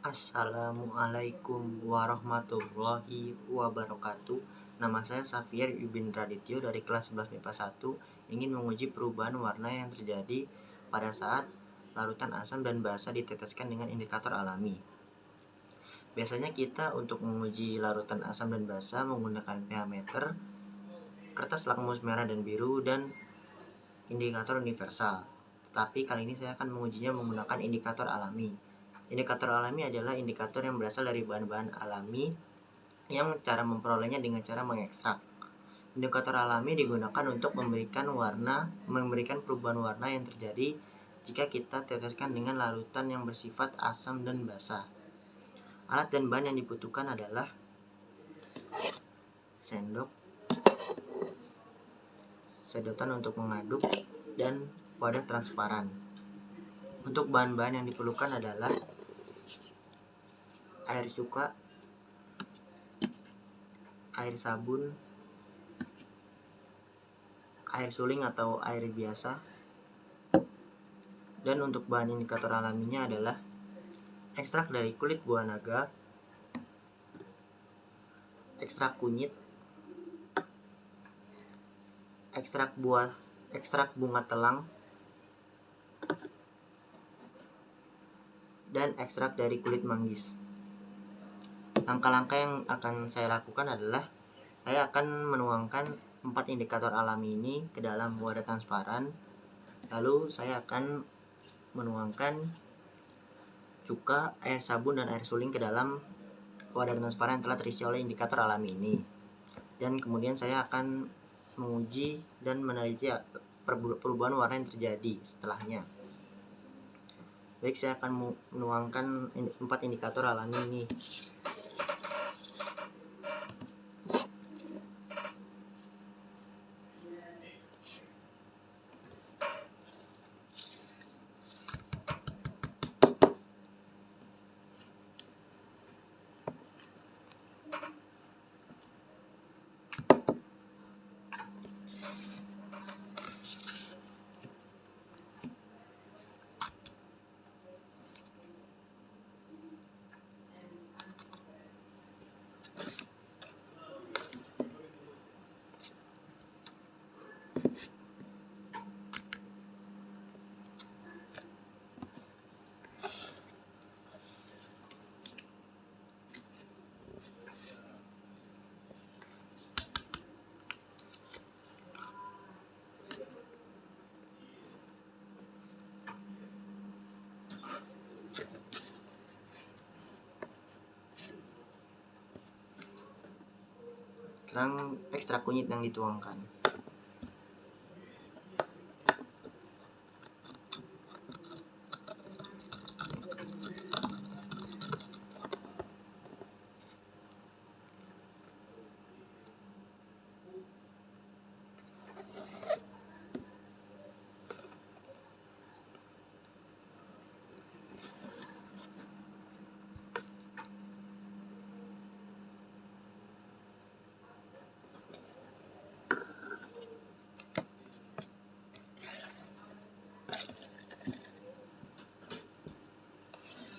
Assalamualaikum warahmatullahi wabarakatuh. Nama saya Safir Ibn Radityo dari kelas 11 MIPA 1 ingin menguji perubahan warna yang terjadi pada saat larutan asam dan basa diteteskan dengan indikator alami. Biasanya kita untuk menguji larutan asam dan basa menggunakan pH meter, kertas lakmus merah dan biru, dan indikator universal. Tetapi kali ini saya akan mengujinya menggunakan indikator alami. Indikator alami adalah indikator yang berasal dari bahan-bahan alami yang cara memperolehnya dengan cara mengekstrak. Indikator alami digunakan untuk memberikan perubahan warna yang terjadi jika kita teteskan dengan larutan yang bersifat asam dan basa. Alat dan bahan yang dibutuhkan adalah sendok, sedotan untuk mengaduk, dan wadah transparan. Untuk bahan-bahan yang diperlukan adalah air cuka, air sabun, air suling atau air biasa, dan untuk bahan indikator alaminya adalah ekstrak dari kulit buah naga, ekstrak kunyit, ekstrak bunga telang, dan ekstrak dari kulit manggis. Langkah-langkah yang akan saya lakukan adalah saya akan menuangkan 4 indikator alami ini ke dalam wadah transparan. Lalu saya akan menuangkan cuka, air sabun, dan air suling ke dalam wadah transparan yang telah terisi oleh indikator alami ini. Dan kemudian saya akan menguji dan meneliti perubahan warna yang terjadi setelahnya. Baik, saya akan menuangkan 4 indikator alami ini. Sekarang ekstrak kunyit yang dituangkan.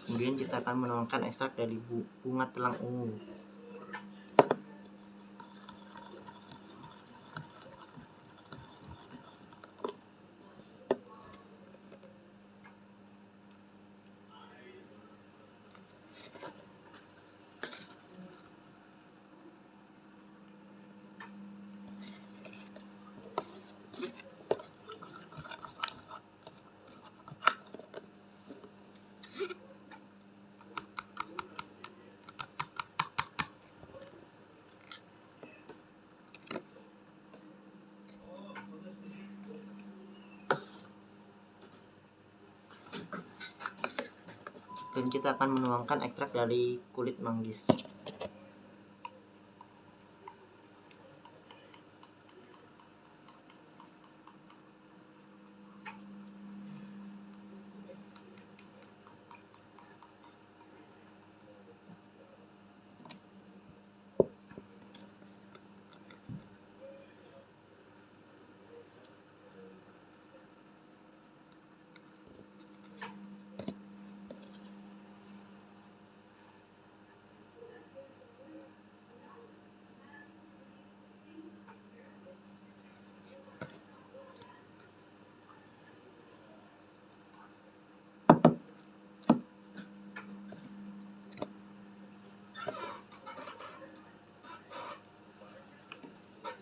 Kemudian kita akan menuangkan ekstrak dari bunga telang ungu. Dan kita akan menuangkan ekstrak dari kulit manggis.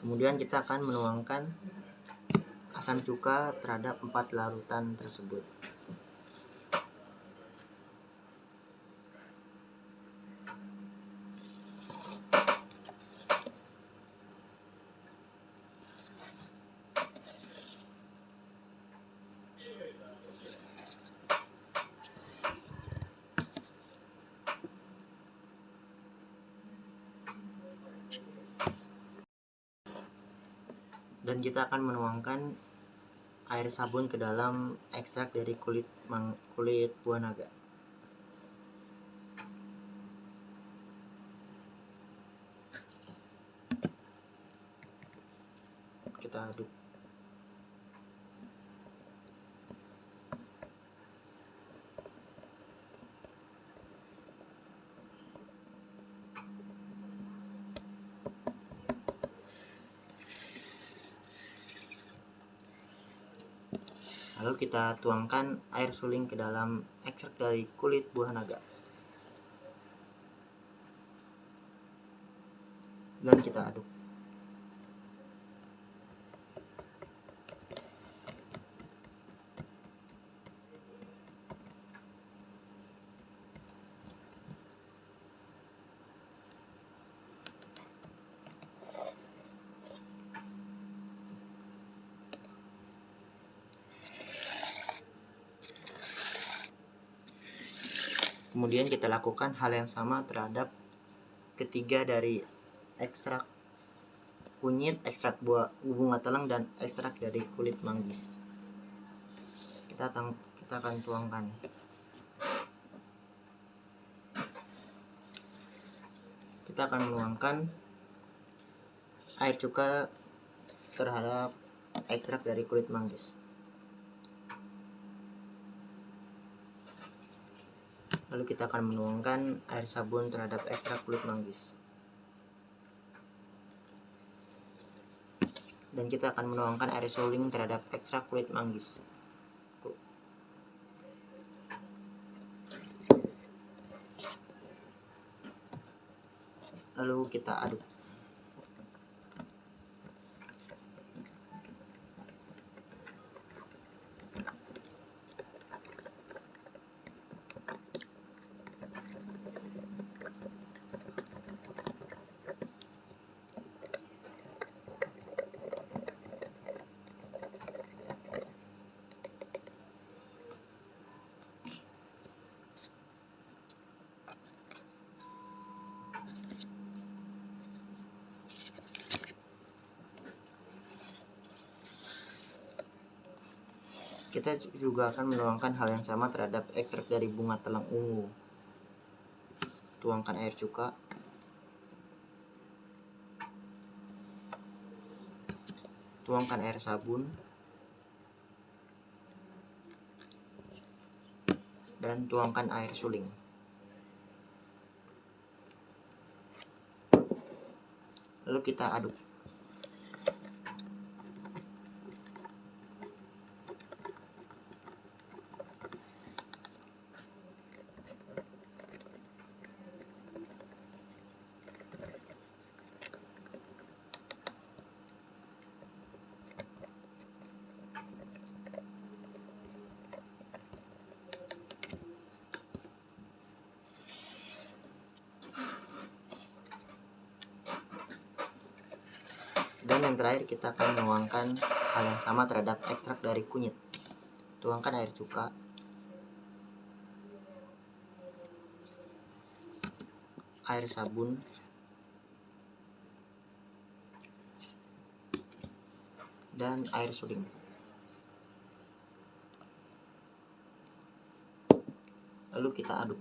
Kemudian kita akan menuangkan asam cuka terhadap 4 larutan tersebut. Dan kita akan menuangkan air sabun ke dalam ekstrak dari kulit buah naga. Kita aduk. Lalu kita tuangkan air suling ke dalam ekstrak dari kulit buah naga. Dan kita aduk. Kemudian kita lakukan hal yang sama terhadap ketiga dari ekstrak kunyit, ekstrak bunga telang, dan ekstrak dari kulit manggis. Kita akan tuangkan. Kita akan menuangkan air cuka terhadap ekstrak dari kulit manggis. Lalu kita akan menuangkan air sabun terhadap ekstrak kulit manggis. Dan kita akan menuangkan air suling terhadap ekstrak kulit manggis. Lalu kita aduk. Kita juga akan menuangkan hal yang sama terhadap ekstrak dari bunga telang ungu. Tuangkan air cuka. Tuangkan air sabun. Dan tuangkan air suling. Lalu kita aduk. Dan yang terakhir kita akan menuangkan hal yang sama terhadap ekstrak dari kunyit. Tuangkan air cuka. Air sabun. Dan air suling. Lalu kita aduk.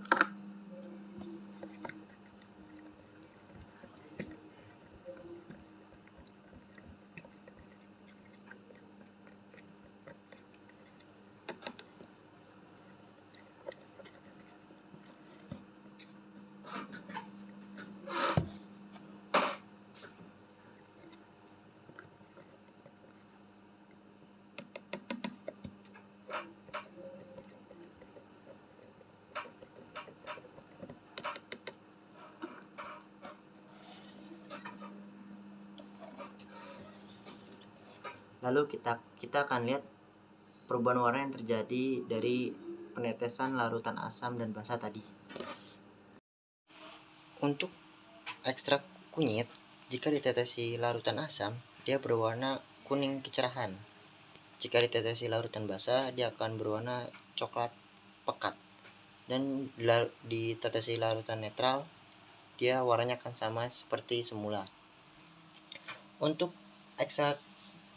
Lalu kita akan lihat perubahan warna yang terjadi dari penetesan larutan asam dan basa tadi. Untuk ekstrak kunyit, jika ditetesi larutan asam, dia berwarna kuning kecerahan. Jika ditetesi larutan basa, dia akan berwarna coklat pekat. Dan ditetesi larutan netral, dia warnanya akan sama seperti semula. Untuk ekstrak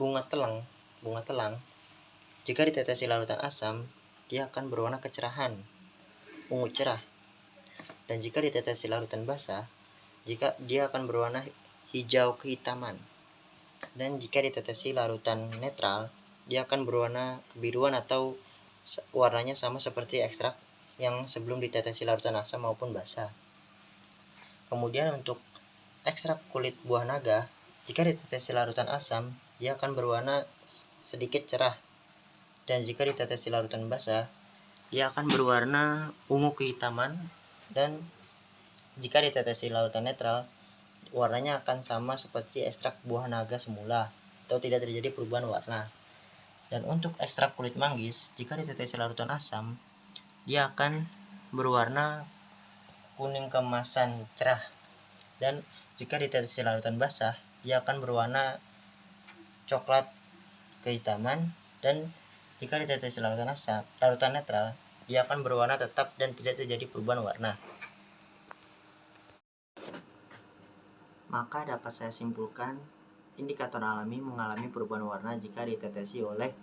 bunga telang, jika ditetesi larutan asam, dia akan berwarna kecerahan, ungu cerah. Dan jika ditetesi larutan basa, dia akan berwarna hijau kehitaman. Dan jika ditetesi larutan netral, dia akan berwarna kebiruan atau warnanya sama seperti ekstrak yang sebelum ditetesi larutan asam maupun basa. Kemudian untuk ekstrak kulit buah naga, jika ditetesi larutan asam, dia akan berwarna sedikit cerah. Dan jika ditetesi larutan basa, dia akan berwarna ungu kehitaman. Dan jika ditetesi larutan netral, warnanya akan sama seperti ekstrak buah naga semula atau tidak terjadi perubahan warna. Dan untuk ekstrak kulit manggis, jika ditetesi larutan asam, dia akan berwarna kuning keemasan cerah. Dan jika ditetesi larutan basah, dia akan berwarna coklat kehitaman. Dan jika ditetesi larutan netral, dia akan berwarna tetap dan tidak terjadi perubahan warna. Maka dapat saya simpulkan, indikator alami mengalami perubahan warna jika ditetesi oleh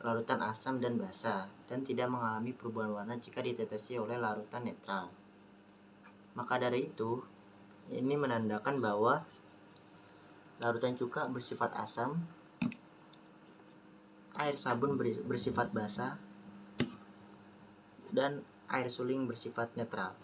larutan asam dan basa, dan tidak mengalami perubahan warna jika ditetesi oleh larutan netral. Maka dari itu, ini menandakan bahwa larutan cuka bersifat asam, air sabun bersifat basa, dan air suling bersifat netral.